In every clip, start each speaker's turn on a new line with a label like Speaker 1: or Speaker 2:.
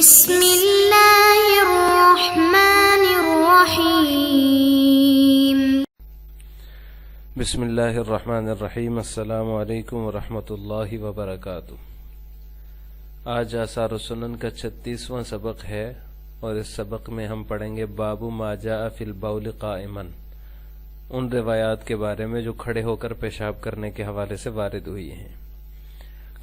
Speaker 1: بسم اللہ الرحمن الرحیم۔
Speaker 2: بسم اللہ الرحمن الرحیم۔ السلام علیکم ورحمۃ اللہ وبرکاتہ۔ آج آثار السنن کا 36واں سبق ہے اور اس سبق میں ہم پڑھیں گے باب ما جاء فی البول قائما، ان روایات کے بارے میں جو کھڑے ہو کر پیشاب کرنے کے حوالے سے وارد ہوئی ہیں۔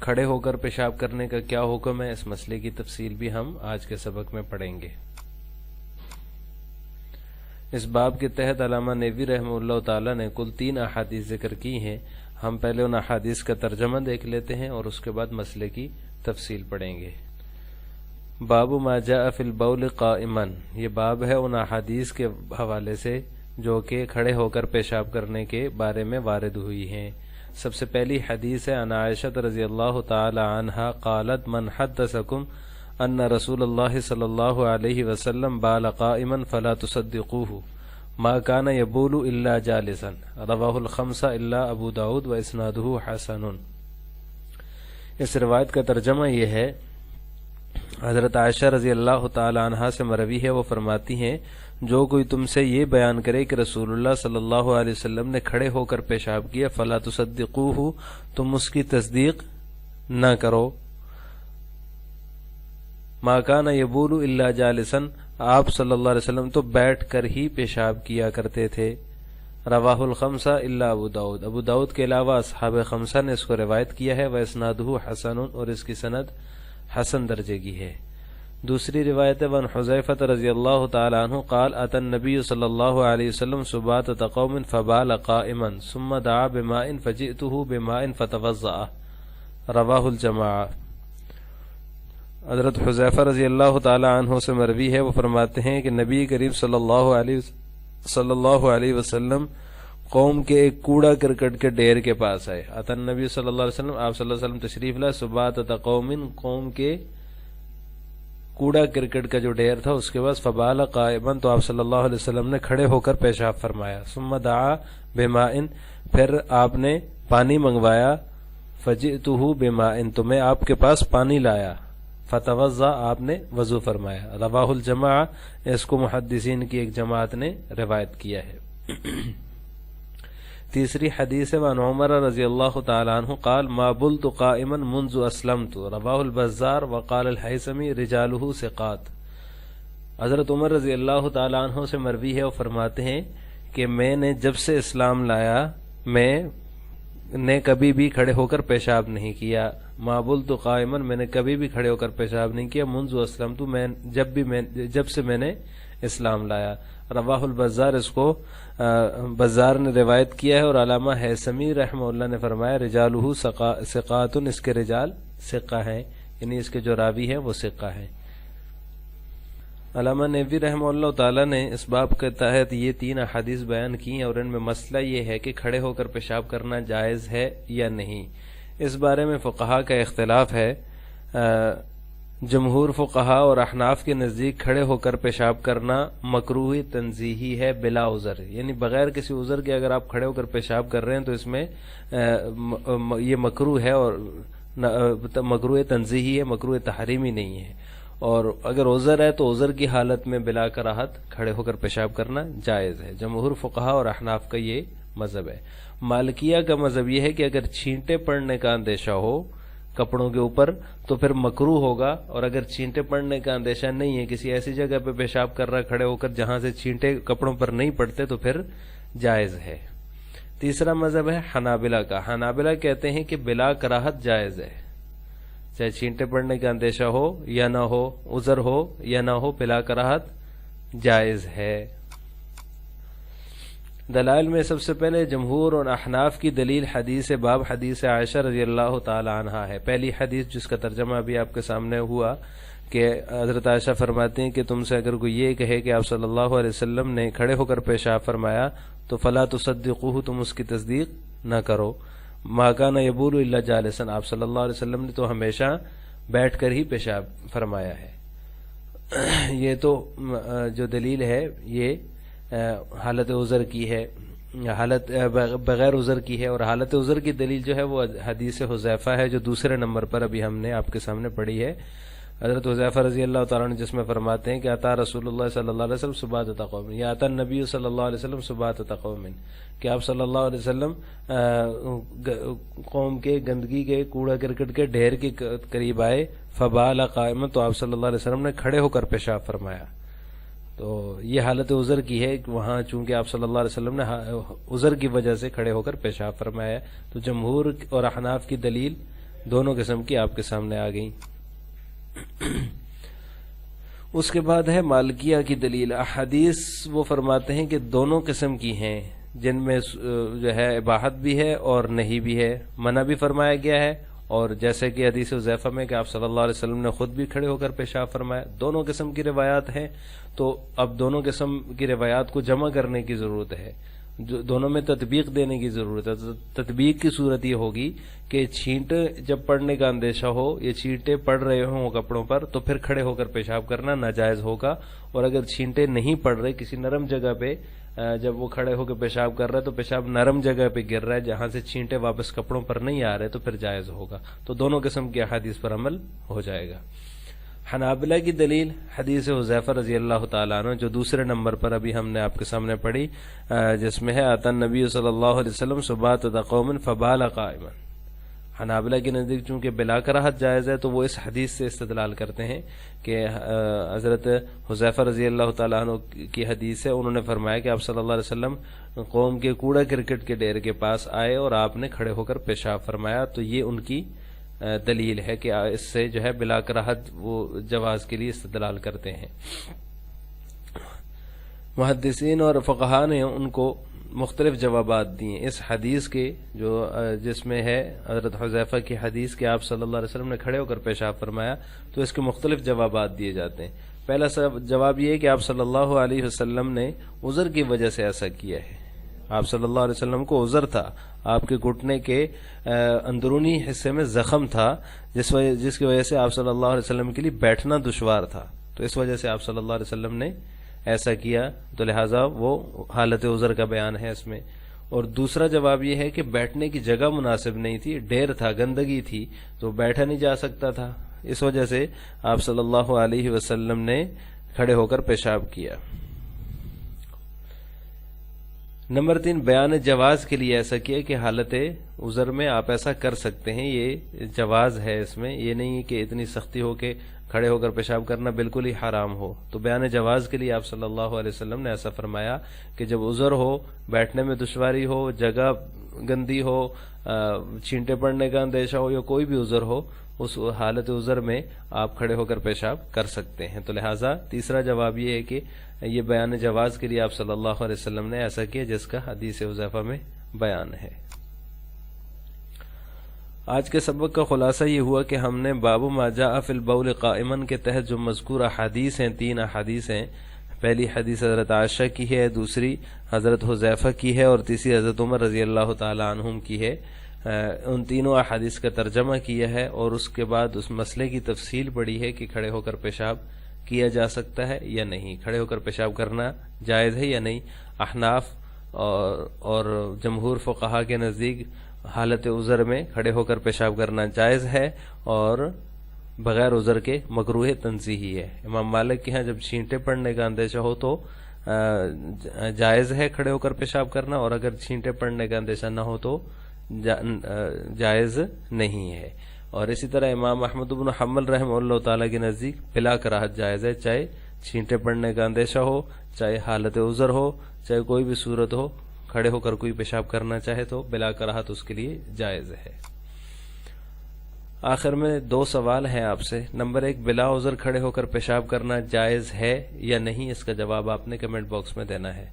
Speaker 2: کھڑے ہو کر پیشاب کرنے کا کیا حکم ہے، اس مسئلے کی تفصیل بھی ہم آج کے سبق میں پڑھیں گے۔ اس باب کے تحت علامہ نیوی رحمہ اللہ تعالی نے کل 3 احادیث ذکر کی ہیں۔ ہم پہلے ان احادیث کا ترجمہ دیکھ لیتے ہیں اور اس کے بعد مسئلے کی تفصیل پڑھیں گے۔ باب ما جاء فی البول قائما، یہ باب ہے ان احادیث کے حوالے سے جو کہ کھڑے ہو کر پیشاب کرنے کے بارے میں وارد ہوئی ہیں۔ سب سے پہلی حدیث ہے عن عائشہ رضی اللہ تعالی عنہا قالت من حدثکم ان رسول اللہ صلی اللہ علیہ وسلم بال قائما فلا تصدقوه ما كان يبول الا جالسا، رواه الخمسہ الا ابو داود و اسنادہ حسن۔ اس روایت کا ترجمہ یہ ہے، حضرت عائشہ رضی اللہ تعالی عنہا سے مروی ہے، وہ فرماتی ہیں جو کوئی تم سے یہ بیان کرے کہ رسول اللہ صلی اللہ علیہ وسلم نے کھڑے ہو کر پیشاب کیا، فلا تصدقوه، تم اس کی تصدیق نہ کرو۔ ما کان یبول الا جالسا، آپ صلی اللہ علیہ وسلم تو بیٹھ کر ہی پیشاب کیا کرتے تھے۔ رواہ الخمسہ الا ابو داود، ابو داود کے علاوہ اصحاب خمسہ نے اس کو روایت کیا ہے، واسنادہ حسن، اور اس کی سند حسن درجے کی ہے۔ دوسری روایت ہے وان حذیفہ رضی اللہ تعالی عنہ قال اتى النبی صلی اللہ علیہ وسلم سباتة قوم فبال قائما ثم دعا بماء فجئته بماء فتوضأ، رواہ الجماعہ۔ حضرت حذیفہ رضی اللہ تعالی عنہ سے مروی ہے، وہ فرماتے ہیں کہ نبی کریم صلی اللہ علیہ وسلم قوم کے ایک کوڑا کرکٹ کے ڈھیر کے پاس آئے۔ اتى النبی صلی اللہ علیہ وسلم، آپ صلی اللہ علیہ وسلم تشریف لائے، سباتة قوم، قوم کے کوڑا کرکٹ کا جو ڈھیر تھا اس کے بعد فبال قائما، تو آپ صلی اللہ علیہ وسلم نے کھڑے ہو کر پیشاب فرمایا۔ ثم دعا بماء، پھر آپ نے پانی منگوایا، فجئته بماء، تو میں آپ کے پاس پانی لایا، فتوضأ، آپ نے وضو فرمایا۔ رواہ الجماعہ، اس کو محدثین کی ایک جماعت نے روایت کیا ہے۔ تیسری حدیث ہے وعن عمر رضی اللہ تعالی عنہ قال ما بلت قائما منذ اسلمت، رواہ البزار وقال الحیثمی رجالہ ثقات۔ حضرت عمر رضی اللہ تعالی عنہ سے مروی ہے، وہ فرماتے ہیں کہ میں نے جب سے اسلام لایا میں نے کبھی بھی کھڑے ہو کر پیشاب نہیں کیا۔ ما بلت قائما، میں نے کبھی بھی کھڑے ہو کر پیشاب نہیں کیا، منذ اسلمت، جب سے میں نے اسلام لایا۔ رواہ البزار، اس کو بزار نے روایت کیا ہے، اور علامہ حیثمی رحمہ اللہ نے فرمایا رجالہ ثقات، اس کے رجال ثقہ ہیں، یعنی اس کے جو راوی ہیں وہ ثقہ ہیں۔ علامہ نیوی رحمہ اللہ تعالی نے اس باب کے تحت یہ 3 احادیث بیان کی ہیں، اور ان میں مسئلہ یہ ہے کہ کھڑے ہو کر پیشاب کرنا جائز ہے یا نہیں۔ اس بارے میں فقہا کا اختلاف ہے۔ جمہور فقہا اور احناف کے نزدیک کھڑے ہو کر پیشاب کرنا مکروہ تنزیہی ہے بلا عذر، یعنی بغیر کسی عذر کے اگر آپ کھڑے ہو کر پیشاب کر رہے ہیں تو اس میں یہ مکروہ ہے، اور مکروہ تنزیہی ہے، مکروہ تحریمی نہیں ہے۔ اور اگر عذر ہے تو عذر کی حالت میں بلا کراہت کھڑے ہو کر پیشاب کرنا جائز ہے۔ جمہور فقہا اور احناف کا یہ مذہب ہے۔ مالکیہ کا مذہب یہ ہے کہ اگر چھینٹے پڑنے کا اندیشہ ہو کپڑوں کے اوپر تو پھر مکروہ ہوگا، اور اگر چھینٹے پڑنے کا اندیشہ نہیں ہے، کسی ایسی جگہ پہ پیشاب کر رہا کھڑے ہو کر جہاں سے چھینٹے کپڑوں پر نہیں پڑتے، تو پھر جائز ہے۔ تیسرا مذہب ہے حنابلہ کا۔ حنابلہ کہتے ہیں کہ بلا کراہت جائز ہے، چاہے چھینٹے پڑنے کا اندیشہ ہو یا نہ ہو، عذر ہو یا نہ ہو، بلا کراہت جائز ہے۔ دلائل میں سب سے پہلے جمہور اور احناف کی دلیل حدیث باب حدیث عائشہ رضی اللہ تعالی عنہا ہے۔ پہلی حدیث جس کا ترجمہ ابھی آپ کے سامنے ہوا کہ حضرت عائشہ فرماتی ہیں کہ تم سے اگر کوئی یہ کہے کہ آپ صلی اللہ علیہ وسلم نے کھڑے ہو کر پیشاب فرمایا تو فلا تصدقوه، تم اس کی تصدیق نہ کرو۔ ما کان یبول الا جالسا، آپ صلی اللہ علیہ وسلم نے تو ہمیشہ بیٹھ کر ہی پیشاب فرمایا ہے۔ یہ تو جو دلیل ہے یہ حالت عذر کی ہے، حالت بغیر عذر کی ہے، اور حالت عذر کی دلیل جو ہے وہ حدیث حذیفہ ہے جو دوسرے نمبر پر ابھی ہم نے آپ کے سامنے پڑھی ہے۔ حضرت حذیفہ رضی اللہ تعالیٰ عنہ جس میں فرماتے ہیں کہ اتا رسول اللہ صلی اللہ علیہ وسلم سباتۃ قوم، یا اتا النبی صلی اللہ علیہ وسلم سباتۃ قوم، کہ آپ صلی اللہ علیہ وسلم قوم کے گندگی کے کوڑا کرکٹ کے ڈھیر کے قریب آئے، فبال قائما، تو آپ صلی اللہ علیہ وسلم نے کھڑے ہو کر پیشاب فرمایا. تو یہ حالت عذر کی ہے کہ وہاں چونکہ آپ صلی اللہ علیہ وسلم نے عذر کی وجہ سے کھڑے ہو کر پیشاب فرمایا، تو جمہور اور احناف کی دلیل دونوں قسم کی آپ کے سامنے آ گئیں. اس کے بعد ہے مالکیہ کی دلیل. احادیث وہ فرماتے ہیں کہ دونوں قسم کی ہیں، جن میں جو ہے اباحت بھی ہے اور نہیں بھی ہے، منع بھی فرمایا گیا ہے، اور جیسے کہ حدیث حذیفہ میں کہ آپ صلی اللہ علیہ وسلم نے خود بھی کھڑے ہو کر پیشاب فرمایا. دونوں قسم کی روایات ہیں، تو اب دونوں قسم کی روایات کو جمع کرنے کی ضرورت ہے، دونوں میں تطبیق دینے کی ضرورت ہے. تطبیق کی صورت یہ ہوگی کہ چھینٹ جب پڑنے کا اندیشہ ہو، یہ چھینٹیں پڑ رہے ہوں کپڑوں پر، تو پھر کھڑے ہو کر پیشاب کرنا ناجائز ہوگا. اور اگر چھینٹیں نہیں پڑ رہے، کسی نرم جگہ پہ جب وہ کھڑے ہو کے پیشاب کر رہا ہے تو پیشاب نرم جگہ پہ گر رہا ہے جہاں سے چھینٹیں واپس کپڑوں پر نہیں آ رہے، تو پھر جائز ہوگا. تو دونوں قسم کی احادیث پر عمل ہو جائے گا. حنابلہ کی دلیل حدیث حذیفہ رضی اللہ تعالیٰ عنہ جو دوسرے نمبر پر ابھی ہم نے آپ کے سامنے پڑھی، جس میں ہے آتا النبی صلی اللہ علیہ وسلم سباتۃ قوم فبال قائما. حنابلہ کے نزدیک چونکہ بلا کراہت جائز ہے، تو وہ اس حدیث سے استدلال کرتے ہیں کہ حضرت حذیفہ رضی اللہ تعالیٰ عنہ کی حدیث ہے، انہوں نے فرمایا کہ آپ صلی اللہ علیہ وسلم قوم کے کوڑا کرکٹ کے ڈھیر کے پاس آئے اور آپ نے کھڑے ہو کر پیشاب فرمایا. تو یہ ان کی دلیل ہے کہ اس سے جو ہے بلا کراہت وہ جواز کے لیے استدلال کرتے ہیں. محدثین اور فقہاء نے ان کو مختلف جوابات دیے اس حدیث کے، جو جس میں ہے حضرت حذیفہ کی حدیث کہ آپ صلی اللہ علیہ وسلم نے کھڑے ہو کر پیشاب فرمایا. تو اس کے مختلف جوابات دیے جاتے ہیں. پہلا جواب یہ ہے کہ آپ صلی اللہ علیہ وسلم نے عذر کی وجہ سے ایسا کیا ہے. آپ صلی اللہ علیہ وسلم کو عذر تھا، آپ کے گھٹنے کے اندرونی حصے میں زخم تھا، جس کی وجہ سے آپ صلی اللہ علیہ وسلم کے لیے بیٹھنا دشوار تھا. تو اس وجہ سے آپ صلی اللہ علیہ وسلم نے ایسا کیا، تو لہٰذا وہ حالت عذر کا بیان ہے اس میں. اور دوسرا جواب یہ ہے کہ بیٹھنے کی جگہ مناسب نہیں تھی، ڈھیر تھا، گندگی تھی، تو بیٹھا نہیں جا سکتا تھا، اس وجہ سے آپ صلی اللہ علیہ وسلم نے کھڑے ہو کر پیشاب کیا. نمبر 3 بیان جواز کے لیے ایسا کیا کہ حالت عذر میں آپ ایسا کر سکتے ہیں، یہ جواز ہے اس میں، یہ نہیں کہ اتنی سختی ہو کہ کھڑے ہو کر پیشاب کرنا بالکل ہی حرام ہو. تو بیان جواز کے لیے آپ صلی اللہ علیہ وسلم نے ایسا فرمایا کہ جب عذر ہو، بیٹھنے میں دشواری ہو، جگہ گندی ہو، چھینٹے پڑنے کا اندیشہ ہو، یا کوئی بھی عذر ہو، اس حالت عذر میں آپ کھڑے ہو کر پیشاب کر سکتے ہیں. تو لہٰذا تیسرا جواب یہ ہے کہ یہ بیان جواز کے لیے آپ صلی اللہ علیہ وسلم نے ایسا کیا جس کا حدیث حذیفہ میں بیان ہے. آج کے سبق کا خلاصہ یہ ہوا کہ ہم نے باب ما جاء فی البول قائما کے تحت جو مذکور احادیث ہیں، 3 احادیث ہیں. پہلی حدیث حضرت عائشہ کی ہے، دوسری حضرت حذیفہ کی ہے، اور تیسری حضرت عمر رضی اللہ تعالی عنہم کی ہے. ان تینوں احادیث کا ترجمہ کیا ہے، اور اس کے بعد اس مسئلے کی تفصیل پڑھی ہے کہ کھڑے ہو کر پیشاب کیا جا سکتا ہے یا نہیں، کھڑے ہو کر پیشاب کرنا جائز ہے یا نہیں. احناف اور جمہور فقہا کے نزدیک حالت عذر میں کھڑے ہو کر پیشاب کرنا جائز ہے، اور بغیر عذر کے مکروہ تنزیہی ہے. امام مالک کے ہاں جب چھینٹے پڑنے کا اندیشہ ہو تو جائز ہے کھڑے ہو کر پیشاب کرنا، اور اگر چھینٹے پڑنے کا اندیشہ نہ ہو تو جائز نہیں ہے. اور اسی طرح امام احمد بن حنبل رحمہ اللہ تعالیٰ کے نزدیک بلا کراہت جائز ہے، چاہے چھینٹے پڑنے کا اندیشہ ہو، چاہے حالت عذر ہو، چاہے کوئی بھی صورت ہو، کھڑے ہو کر کوئی پیشاب کرنا چاہے تو بلا کراہت اس کے لیے جائز ہے. آخر میں 2 سوال ہیں آپ سے. نمبر 1، بلا عذر کھڑے ہو کر پیشاب کرنا جائز ہے یا نہیں، اس کا جواب آپ نے کمنٹ باکس میں دینا ہے.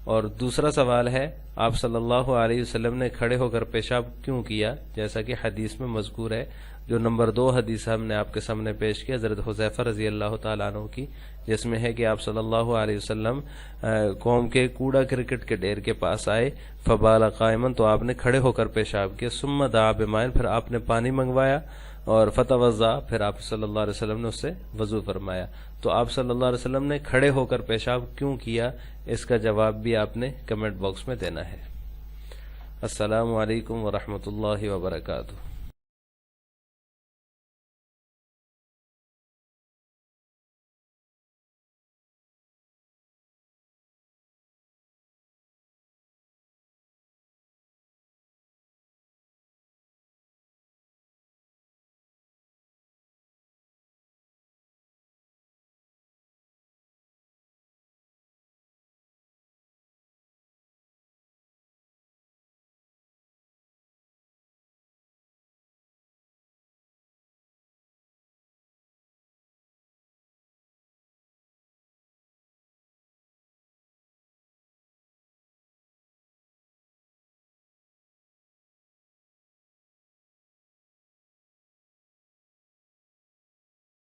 Speaker 2: اور دوسرا سوال ہے، آپ صلی اللہ علیہ وسلم نے کھڑے ہو کر پیشاب کیوں کیا، جیسا کہ حدیث میں مذکور ہے. جو نمبر 2 حدیث ہم نے آپ کے سامنے پیش کیا حضرت حذیفہ رضی اللہ تعالیٰ عنہ کی، جس میں ہے کہ آپ صلی اللہ علیہ وسلم قوم کے کوڑا کرکٹ کے ڈھیر کے پاس آئے، فبال قائما، تو آپ نے کھڑے ہو کر پیشاب کیا، ثم دعا بماء، پھر آپ نے پانی منگوایا، اور فتوضا، پھر آپ صلی اللہ علیہ وسلم نے اس سے وضو فرمایا. تو آپ صلی اللہ علیہ وسلم نے کھڑے ہو کر پیشاب کیوں کیا، اس کا جواب بھی آپ نے کمنٹ باکس میں دینا ہے. السلام علیکم ورحمۃ اللہ وبرکاتہ.